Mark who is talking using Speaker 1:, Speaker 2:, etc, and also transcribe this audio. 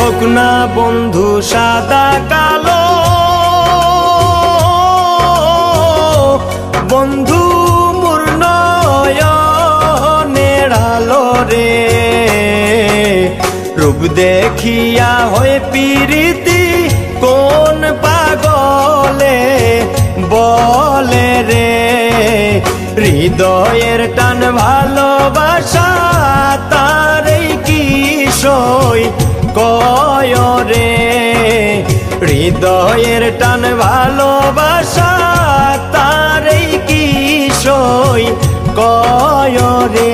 Speaker 1: হোক না বন্ধু সাদা কালো, বন্ধু মোর নয়নের আলো রে। রূপ দেখিয়া হয় প্রীতি কোন পাগলে বলে রে। হৃদয়ের টান ভালোবাসা তারই কি সই কয় রে। হৃদয়ের টান ভালোবাসা তারই কি সই কয় রে।